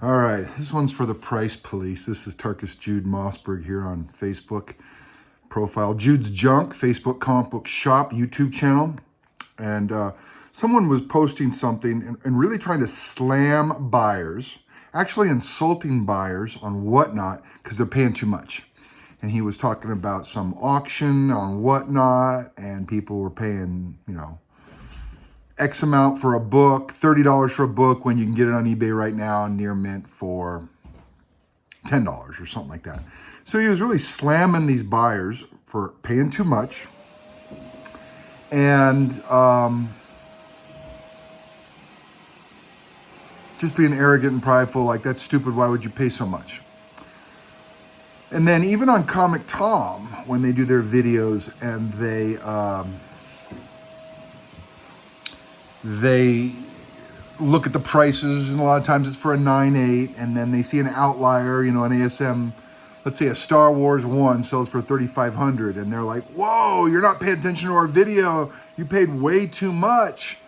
All right, this one's for the price police. This is Tarkus Jude Mossberg here on Facebook profile. Jude's Junk, Facebook comic book shop, YouTube channel. And someone was posting something and really trying to slam buyers, actually insulting buyers on WhatNot because they're paying too much. And he was talking about some auction on WhatNot and people were paying, X amount for a book, $30 for a book when you can get it on eBay right now near mint for $10 or something like that. So he was really slamming these buyers for paying too much and just being arrogant and prideful, like that's stupid, why would you pay so much? And then even on Comic Tom, when they do their videos and they look at the prices, and a lot of times it's for a 9.8, and then they see an outlier, an ASM, let's say a Star Wars 1 sells for $3,500, and they're like, whoa, you're not paying attention to our video, you paid way too much.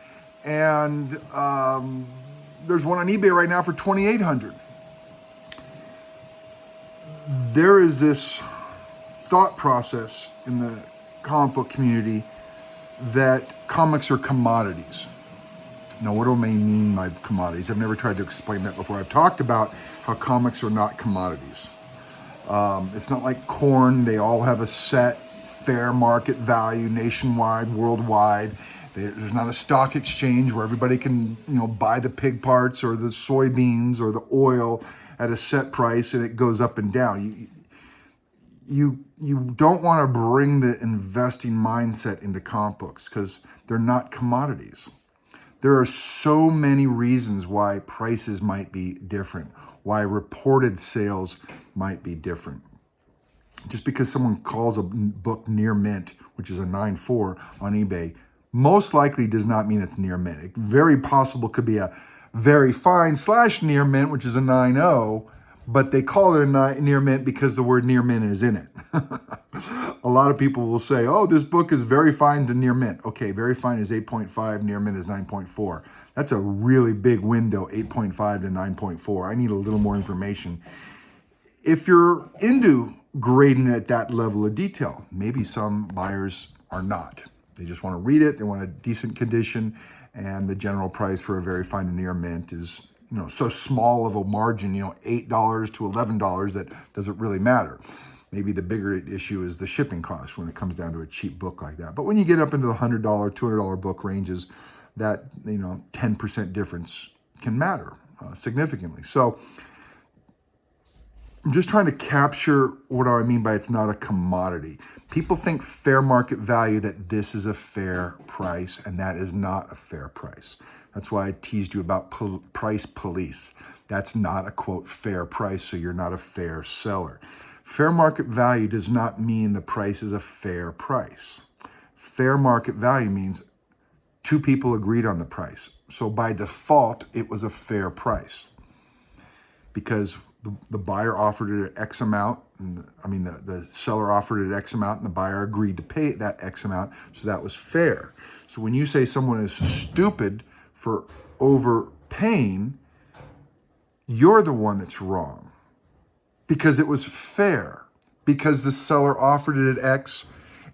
And there's one on eBay right now for $2,800. There is this thought process in the comic book community that comics are commodities. Now, what do I mean by commodities? I've never tried to explain that before. I've talked about how comics are not commodities. It's not like corn. They all have a set fair market value nationwide, worldwide. There's not a stock exchange where everybody can, buy the pig parts or the soybeans or the oil at a set price and it goes up and down. You don't want to bring the investing mindset into comic books because they're not commodities. There are so many reasons why prices might be different, why reported sales might be different. Just because someone calls a book near mint, which is a 9.4 on eBay, most likely does not mean it's near mint. It very possible could be a very fine / near mint, which is a 9.0, but they call it a near mint because the word near mint is in it. A lot of people will say, oh, this book is very fine to near mint. Okay, very fine is 8.5, near mint is 9.4. That's a really big window, 8.5 to 9.4. I need a little more information. If you're into grading at that level of detail, maybe some buyers are not. They just want to read it, they want a decent condition, and the general price for a very fine to near mint is so small of a margin, $8 to $11, that doesn't really matter. Maybe the bigger issue is the shipping cost when it comes down to a cheap book like that. But when you get up into the $100, $200 book ranges, that 10% difference can matter significantly. So I'm just trying to capture what do I mean by it's not a commodity. People think fair market value, that this is a fair price, and that is not a fair price. That's why I teased you about price police. That's not a, quote, fair price, so you're not a fair seller. Fair market value does not mean the price is a fair price. Fair market value means two people agreed on the price. So by default, it was a fair price because the buyer offered it at X amount. The seller offered it at X amount and the buyer agreed to pay that X amount. So that was fair. So when you say someone is stupid for overpaying, you're the one that's wrong because it was fair, because the seller offered it at X.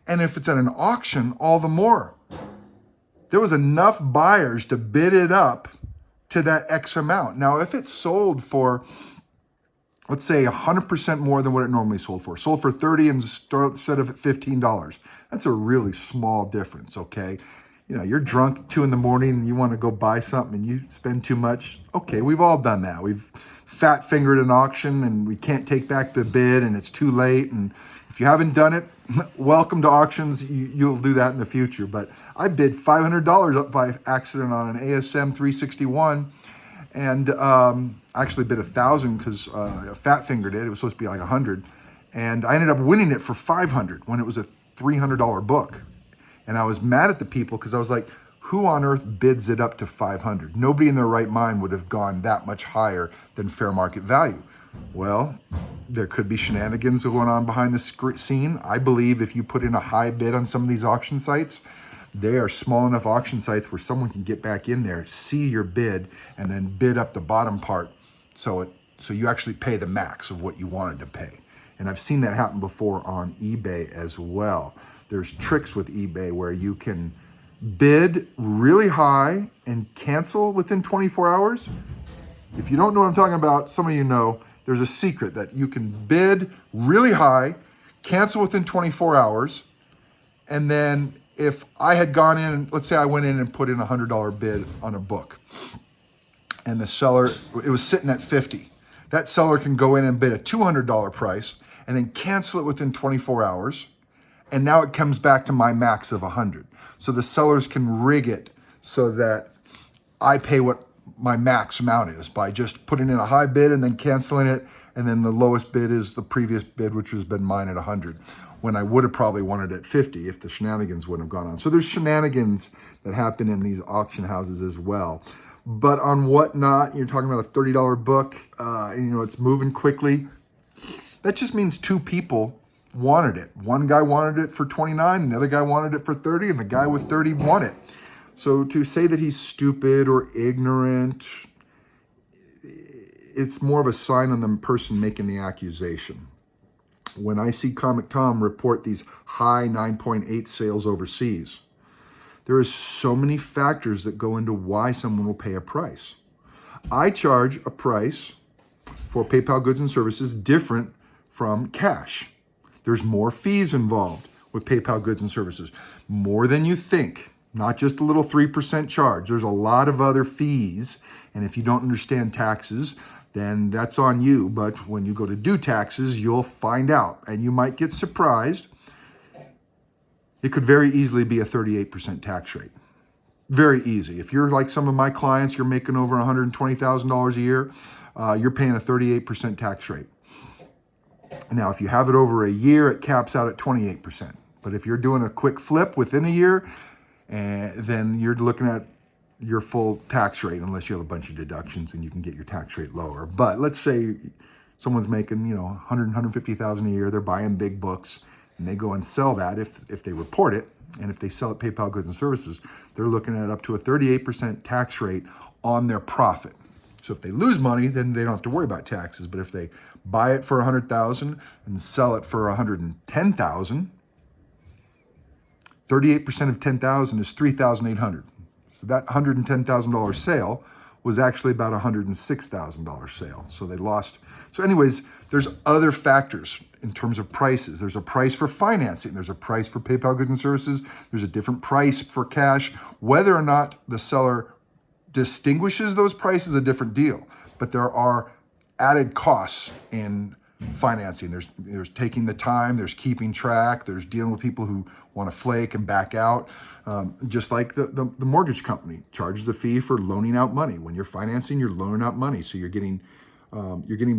And if it's at an auction, all the more. There was enough buyers to bid it up to that X amount. Now, if it's sold for, let's say 100% more than what it normally sold for 30 instead of $15, that's a really small difference, okay? You're drunk at 2 a.m. and you want to go buy something and you spend too much. Okay, we've all done that. We've fat fingered an auction and we can't take back the bid and it's too late. And if you haven't done it, welcome to auctions. You'll do that in the future. But I bid $500 up by accident on an ASM 361 and actually bid 1,000 because fat fingered it. It was supposed to be like 100. And I ended up winning it for $500 when it was a $300 book. And I was mad at the people because I was like, who on earth bids it up to $500? Nobody in their right mind would have gone that much higher than fair market value. Well, there could be shenanigans going on behind the scene. I believe if you put in a high bid on some of these auction sites, they are small enough auction sites where someone can get back in there, see your bid, and then bid up the bottom part So you actually pay the max of what you wanted to pay. And I've seen that happen before on eBay as well. There's tricks with eBay where you can bid really high and cancel within 24 hours. If you don't know what I'm talking about, some of you know, there's a secret that you can bid really high, cancel within 24 hours, and then if I had gone in, let's say I went in and put in a $100 bid on a book, and the seller, it was sitting at 50. That seller can go in and bid a $200 price and then cancel it within 24 hours. And now it comes back to my max of 100. So the sellers can rig it so that I pay what my max amount is by just putting in a high bid and then canceling it. And then the lowest bid is the previous bid, which has been mine at 100, when I would have probably wanted it at 50 if the shenanigans wouldn't have gone on. So there's shenanigans that happen in these auction houses as well. But on WhatNot, you're talking about a $30 book, it's moving quickly. That just means two people wanted it. One guy wanted it for 29, and the other guy wanted it for 30, and the guy with 30 won it. So to say that he's stupid or ignorant, it's more of a sign on the person making the accusation. When I see Comic Tom report these high 9.8 sales overseas, there is so many factors that go into why someone will pay a price. I charge a price for PayPal goods and services different from cash. There's more fees involved with PayPal goods and services, more than you think, not just a little 3% charge. There's a lot of other fees, and if you don't understand taxes, then that's on you. But when you go to do taxes, you'll find out, and you might get surprised. It could very easily be a 38% tax rate. Very easy. If you're like some of my clients, you're making over $120,000 a year, you're paying a 38% tax rate. Now, if you have it over a year, it caps out at 28%. But if you're doing a quick flip within a year, then you're looking at your full tax rate, unless you have a bunch of deductions and you can get your tax rate lower. But let's say someone's making, 100, 150,000 a year, they're buying big books, and they go and sell that if they report it, and if they sell it PayPal goods and services, they're looking at up to a 38% tax rate on their profit. So if they lose money, then they don't have to worry about taxes. But if they buy it for $100,000 and sell it for $110,000, 38% of $10,000 is $3,800. So that $110,000 sale was actually about a $106,000 sale. So they lost. So anyways, there's other factors in terms of prices. There's a price for financing. There's a price for PayPal goods and services. There's a different price for cash. Whether or not the seller distinguishes those prices is a different deal. But there are added costs in financing. There's taking the time, there's keeping track, there's dealing with people who want to flake and back out. Just like the mortgage company charges a fee for loaning out money. When you're financing, you're loaning out money. So you're getting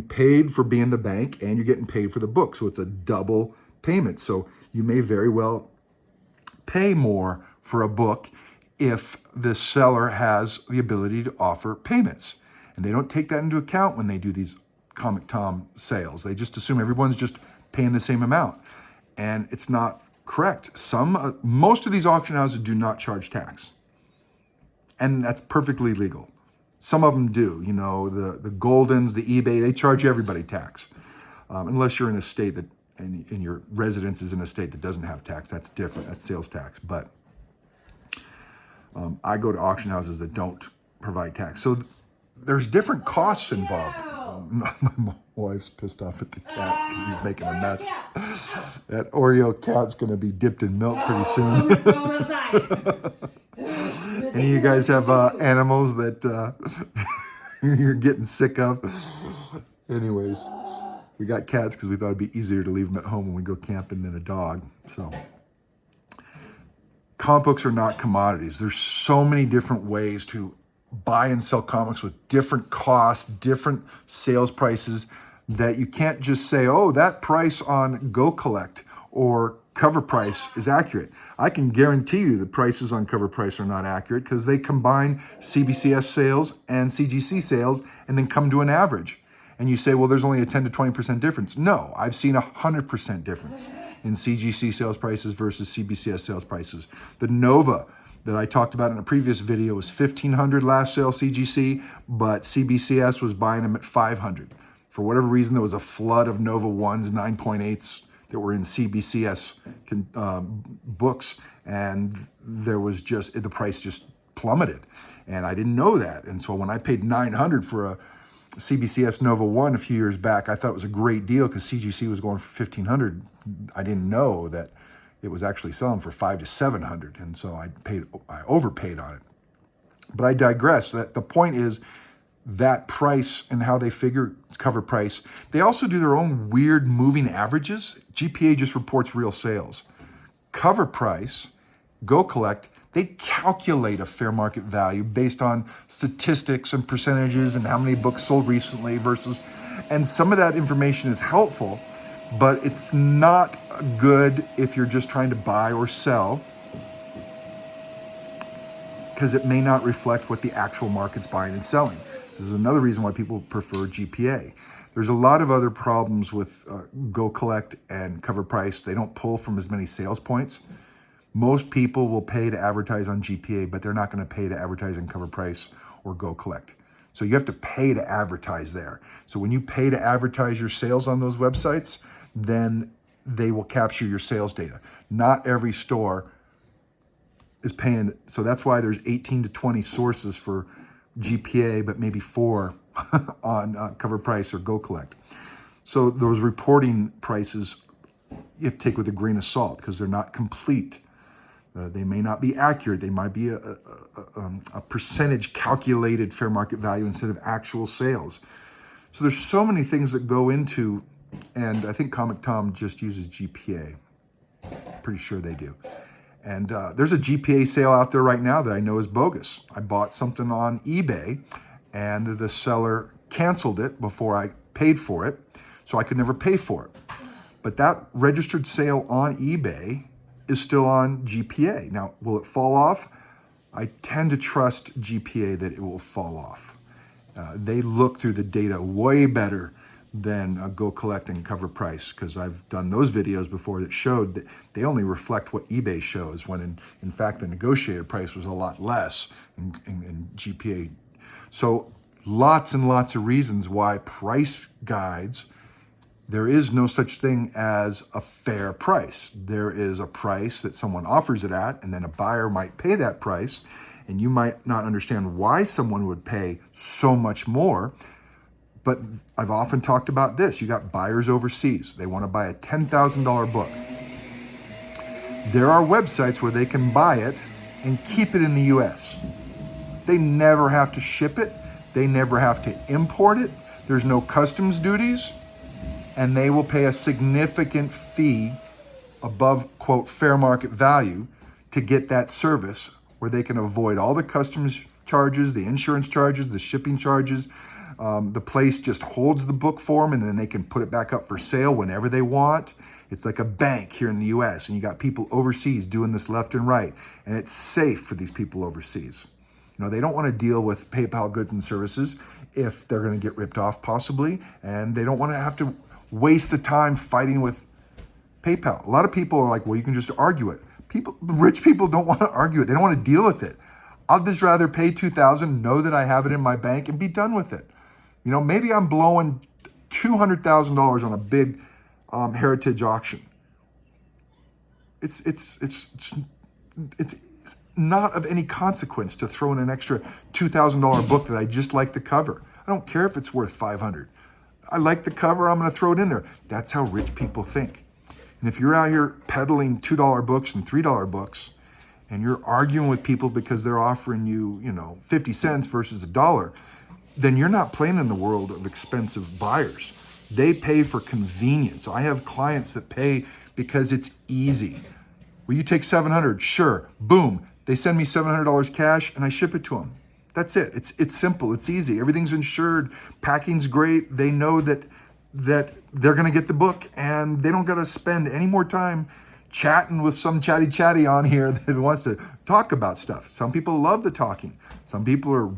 paid for being the bank, and you're getting paid for the book. So it's a double payment. So you may very well pay more for a book if the seller has the ability to offer payments. And they don't take that into account when they do these Comic Tom sales. They just assume everyone's just paying the same amount. And it's not correct. Most of these auction houses do not charge tax. And that's perfectly legal. Some of them do. The Goldens, the eBay, they charge everybody tax. Unless you're in a state that, and your residence is in a state that doesn't have tax. That's different. That's sales tax. But I go to auction houses that don't provide tax. So there's different costs involved. My wife's pissed off at the cat because he's making a mess. That Oreo cat's going to be dipped in milk pretty soon. Any of you guys have animals that you're getting sick of? Anyways, we got cats because we thought it'd be easier to leave them at home when we go camping than a dog. So comic books are not commodities. There's so many different ways to buy and sell comics with different costs, different sales prices, that you can't just say, oh, that price on Go Collect or Cover Price is accurate. I can guarantee you the prices on Cover Price are not accurate because they combine CBCS sales and CGC sales and then come to an average. And you say, well, there's only a 10 to 20% difference. No, I've seen 100% difference in CGC sales prices versus CBCS sales prices. The Nova that I talked about in a previous video was $1,500 last sale CGC, but CBCS was buying them at $500. For whatever reason, there was a flood of Nova 1s, 9.8s that were in CBCS books, and there was just, the price just plummeted. And I didn't know that. And so when I paid $900 for a CBCS Nova 1 a few years back, I thought it was a great deal because CGC was going for $1,500. I didn't know that it was actually selling for $500 to $700, and so I overpaid on it. But I digress. That the point is that price and how they figure cover price. They also do their own weird moving averages. GPA just reports real sales. Cover price, Go Collect, they calculate a fair market value based on statistics and percentages and how many books sold recently versus, and some of that information is helpful, but it's not good if you're just trying to buy or sell, because it may not reflect what the actual market's buying and selling. This is another reason why people prefer GPA. There's a lot of other problems with Go Collect and Cover Price. They don't pull from as many sales points. Most people will pay to advertise on GPA, but they're not going to pay to advertise on Cover Price or Go Collect. So you have to pay to advertise there. So when you pay to advertise your sales on those websites, then they will capture your sales data. Not every store is paying. So that's why there's 18 to 20 sources for GPA, but maybe 4 on Cover Price or Go Collect. So those reporting prices you have to take with a grain of salt because they're not complete. They may not be accurate. They might be a percentage calculated fair market value instead of actual sales. So there's so many things that go into, and I think Comic Tom just uses GPA. Pretty sure they do. And there's a GPA sale out there right now that I know is bogus. I bought something on eBay and the seller canceled it before I paid for it, so I could never pay for it. But that registered sale on eBay is still on GPA. Now, will it fall off? I tend to trust GPA that it will fall off. They look through the data way better than Go Collect and Cover Price, because I've done those videos before that showed that they only reflect what eBay shows, when in fact the negotiated price was a lot less in GPA. So lots and lots of reasons why price guides, there is no such thing as a fair price. There is a price that someone offers it at, and then a buyer might pay that price, and you might not understand why someone would pay so much more. But I've often talked about this. You got buyers overseas. They want to buy a $10,000 book. There are websites where they can buy it and keep it in the US. They never have to ship it. They never have to import it. There's no customs duties. And they will pay a significant fee above, quote, fair market value to get that service, where they can avoid all the customs charges, the insurance charges, the shipping charges. The place just holds the book for them, and then they can put it back up for sale whenever they want. It's like a bank here in the US, and you got people overseas doing this left and right, and it's safe for these people overseas. You know, they don't want to deal with PayPal goods and services if they're going to get ripped off possibly, and they don't want to have to waste the time fighting with PayPal. A lot of people are like, well, you can just argue it. Rich people don't want to argue it. They don't want to deal with it. I'll just rather pay $2,000, know that I have it in my bank, and be done with it. You know, maybe I'm blowing $200,000 on a big heritage auction. It's not of any consequence to throw in an extra $2,000 book that I just like the cover. I don't care if it's worth $500. I like the cover, I'm going to throw it in there. That's how rich people think. And if you're out here peddling $2 books and $3 books, and you're arguing with people because they're offering you, 50 cents versus $1, then you're not playing in the world of expensive buyers. They pay for convenience. I have clients that pay because it's easy. Will you take $700? Sure. Boom. They send me $700 cash and I ship it to them. That's it. It's simple. It's easy. Everything's insured. Packing's great. They know that they're going to get the book, and they don't got to spend any more time chatting with some chatty on here that wants to talk about stuff. Some people love the talking. Some people are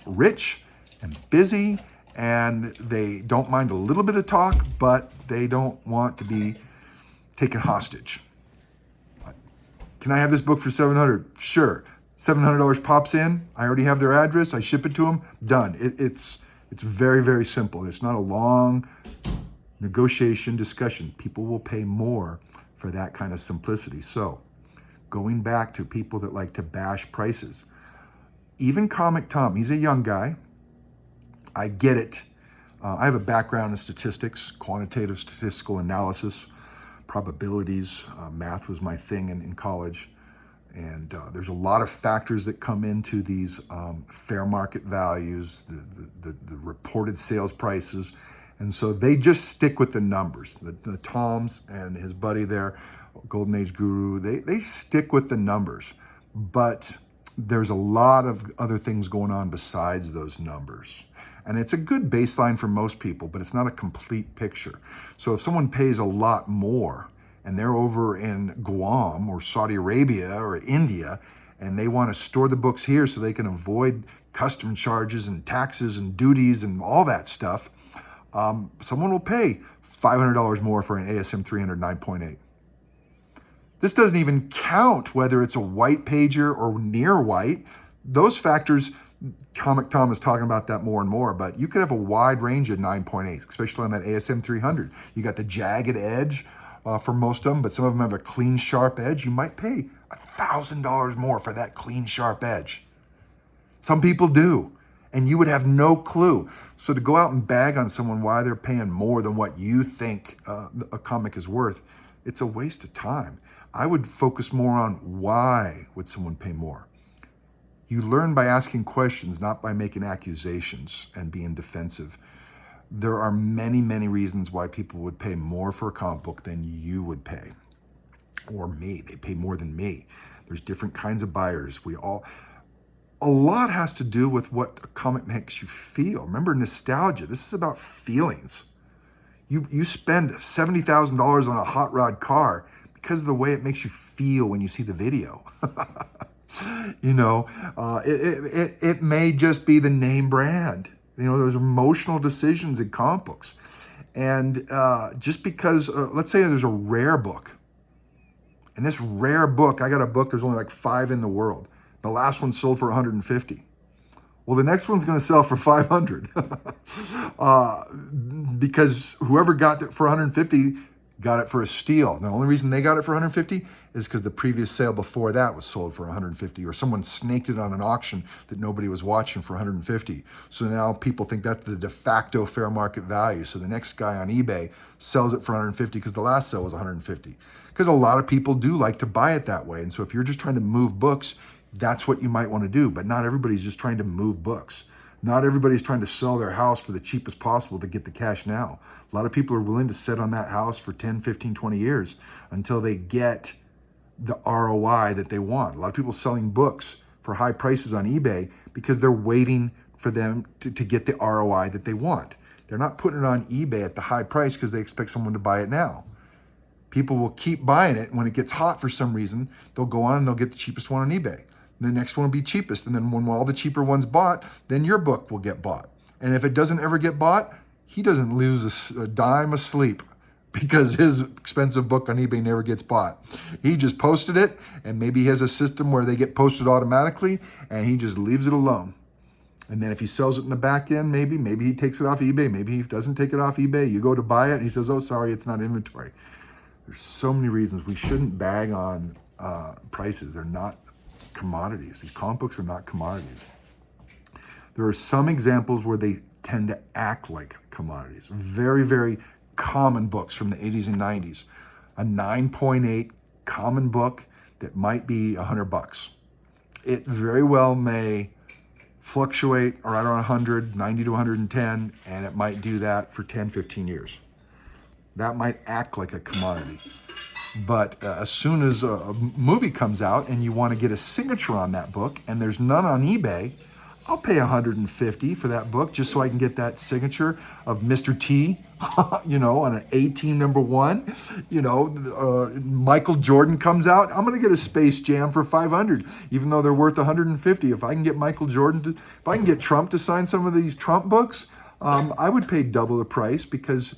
rich and busy, and they don't mind a little bit of talk, but they don't want to be taken hostage. Can I have this book for $700? Sure. $700 pops in. I already have their address. I ship it to them. Done. It's very, very simple. It's not a long negotiation discussion. People will pay more for that kind of simplicity. So going back to people that like to bash prices, even Comic Tom, he's a young guy. I get it. I have a background in statistics, quantitative statistical analysis, probabilities. Math was my thing in college. And there's a lot of factors that come into these fair market values, the reported sales prices. And so they just stick with the numbers. The Toms and his buddy there, Golden Age Guru, they stick with the numbers. But there's a lot of other things going on besides those numbers. And it's a good baseline for most people, but it's not a complete picture. So if someone pays a lot more and they're over in Guam or Saudi Arabia or India, and they want to store the books here so they can avoid custom charges and taxes and duties and all that stuff, someone will pay $500 more for an ASM 300 9.8. This doesn't even count whether it's a white pager or near white. Those factors, Comic Tom is talking about that more and more, but you could have a wide range of 9.8, especially on that ASM 300. You got the jagged edge for most of them, but some of them have a clean, sharp edge. You might pay $1,000 more for that clean, sharp edge. Some people do, and you would have no clue. So to go out and bag on someone why they're paying more than what you think a comic is worth, it's a waste of time. I would focus more on why would someone pay more. You learn by asking questions, not by making accusations and being defensive. There are many, many reasons why people would pay more for a comic book than you would pay, or me. They pay more than me. There's different kinds of buyers. A lot has to do with what a comic makes you feel. Remember, nostalgia. This is about feelings. You spend $70,000 on a hot rod car because of the way it makes you feel when you see the video. It may just be the name brand. There's emotional decisions in comic books. And just because, let's say there's a rare book. And this rare book, I got a book, there's only like 5 in the world. The last one sold for 150. Well, the next one's going to sell for 500. Because whoever got it for 150 got it for a steal. The only reason they got it for 150 is because the previous sale before that was sold for 150, or someone snaked it on an auction that nobody was watching for 150. So now people think that's the de facto fair market value. So the next guy on eBay sells it for 150 because the last sale was 150. Because a lot of people do like to buy it that way. And so if you're just trying to move books, that's what you might want to do. But not everybody's just trying to move books. Not everybody's trying to sell their house for the cheapest possible to get the cash now. A lot of people are willing to sit on that house for 10, 15, 20 years until they get the ROI that they want. A lot of people selling books for high prices on eBay because they're waiting for them to get the ROI that they want. They're not putting it on eBay at the high price because they expect someone to buy it now. People will keep buying it. When it gets hot for some reason, they'll go on and they'll get the cheapest one on eBay. And the next one will be cheapest. And then when all the cheaper ones bought, then your book will get bought. And if it doesn't ever get bought, he doesn't lose a dime asleep because his expensive book on eBay never gets bought. He just posted it, and maybe he has a system where they get posted automatically, and he just leaves it alone. And then if he sells it in the back end, maybe he takes it off eBay. Maybe he doesn't take it off eBay. You go to buy it, and he says, oh, sorry, it's not inventory. There's so many reasons we shouldn't bag on prices. They're not commodities. These comic books are not commodities. There are some examples where they tend to act like commodities. Very, very common books from the 80s and 90s. A 9.8 common book that might be $100. It very well may fluctuate right around 100, 90 to 110, and it might do that for 10, 15 years. That might act like a commodity. But as soon as a movie comes out and you want to get a signature on that book and there's none on eBay, I'll pay $150 for that book just so I can get that signature of Mr. T, on an A-Team #1. Michael Jordan comes out, I'm going to get a Space Jam for $500, even though they're worth $150. If I can get Michael Jordan if I can get Trump to sign some of these Trump books, I would pay double the price because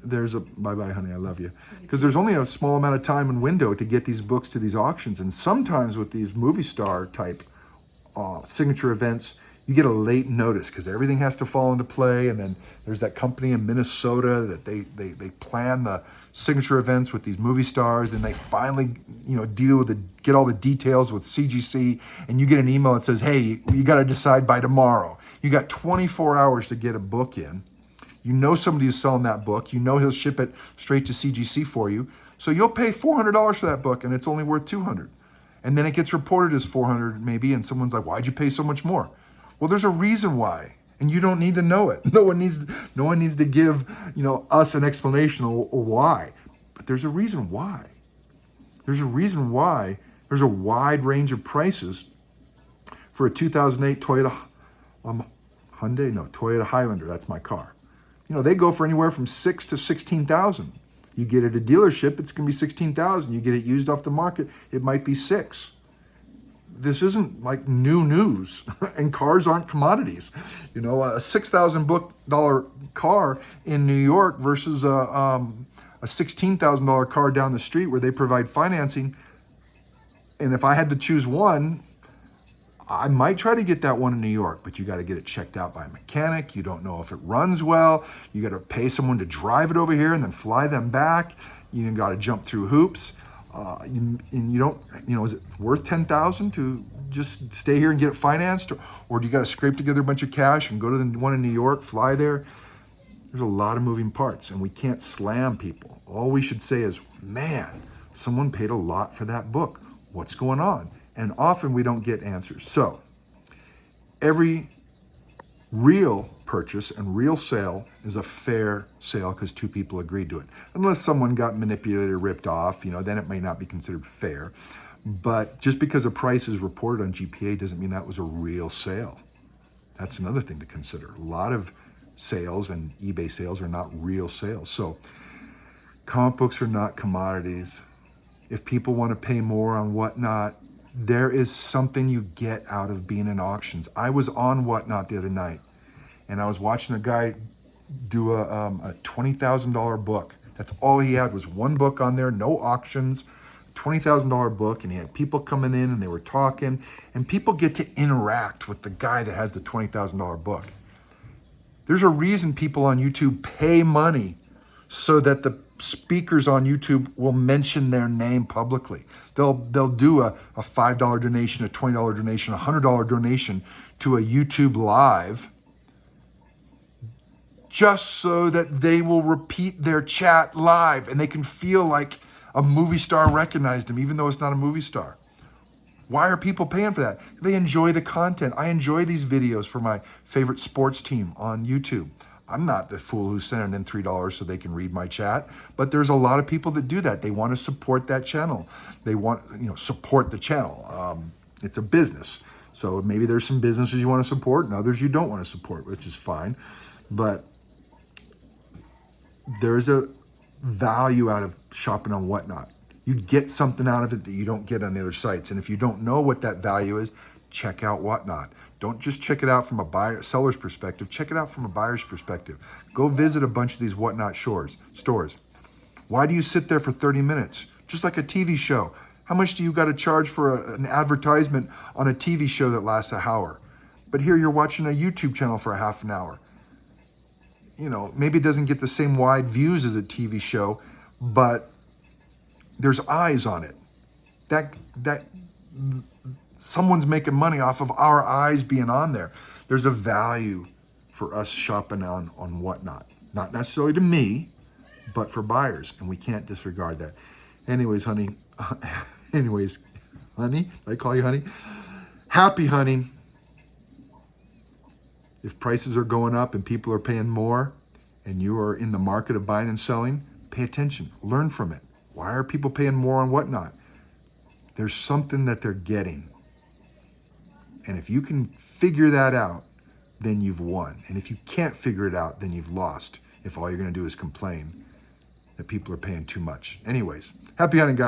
bye-bye, honey, I love you. Because there's only a small amount of time and window to get these books to these auctions. And sometimes with these movie star type signature events, you get a late notice because everything has to fall into play. And then there's that company in Minnesota that they plan the signature events with these movie stars, and they finally, get all the details with CGC, and you get an email that says, hey, you got to decide by tomorrow. You got 24 hours to get a book in. You know somebody who's selling that book. You know he'll ship it straight to CGC for you. So you'll pay $400 for that book, and it's only worth $200. And then it gets reported as $400 maybe, and someone's like, why'd you pay so much more? Well, there's a reason why, and you don't need to know it. No one needs to give us an explanation or why. But there's a reason why. There's a reason why there's a wide range of prices for a 2008 Toyota Highlander. That's my car. They go for anywhere from $6,000 to $16,000. You get it at a dealership, it's going to be $16,000. You get it used off the market, it might be $6,000. This isn't like new news, and cars aren't commodities. A $6,000 car in New York versus a $16,000 car down the street where they provide financing. And if I had to choose one, I might try to get that one in New York, but you got to get it checked out by a mechanic. You don't know if it runs well. You got to pay someone to drive it over here and then fly them back. You got to jump through hoops. Is it worth $10,000 to just stay here and get it financed, or do you got to scrape together a bunch of cash and go to the one in New York, fly there? There's a lot of moving parts, and we can't slam people. All we should say is, man, someone paid a lot for that book. What's going on? And often we don't get answers. So every real purchase and real sale is a fair sale because two people agreed to it. Unless someone got manipulated or ripped off, then it may not be considered fair. But just because a price is reported on GPA doesn't mean that was a real sale. That's another thing to consider. A lot of sales and eBay sales are not real sales. So comic books are not commodities. If people want to pay more on WhatNot, there is something you get out of being in auctions. I was on WhatNot the other night, and I was watching a guy do a $20,000 book. That's all he had, was one book on there, no auctions, $20,000 book, and he had people coming in and they were talking, and people get to interact with the guy that has the $20,000 book. There's a reason people on YouTube pay money so that the speakers on YouTube will mention their name publicly. They'll do a $5 donation, a $20 donation, a $100 donation to a YouTube live just so that they will repeat their chat live and they can feel like a movie star recognized them, even though it's not a movie star. Why are people paying for that? They enjoy the content. I enjoy these videos for my favorite sports team on YouTube. I'm not the fool who's sending in $3 so they can read my chat, but there's a lot of people that do that. They want to support that channel. They want, support the channel. It's a business. So maybe there's some businesses you want to support and others you don't want to support, which is fine. But there's a value out of shopping on WhatNot. You get something out of it that you don't get on the other sites. And if you don't know what that value is, check out WhatNot. Don't just check it out from a seller's perspective. Check it out from a buyer's perspective. Go visit a bunch of these WhatNot stores. Why do you sit there for 30 minutes? Just like a TV show. How much do you got to charge for an advertisement on a TV show that lasts an hour? But here you're watching a YouTube channel for a half an hour. Maybe it doesn't get the same wide views as a TV show, but there's eyes on it. That someone's making money off of our eyes being on there. There's a value for us shopping on WhatNot. Not necessarily to me, but for buyers, and we can't disregard that. Anyways, honey. Honey? I call you honey? Happy hunting. If prices are going up and people are paying more and you are in the market of buying and selling, pay attention. Learn from it. Why are people paying more on WhatNot? There's something that they're getting. And if you can figure that out, then you've won. And if you can't figure it out, then you've lost. If all you're going to do is complain that people are paying too much. Anyways, happy hunting, guys.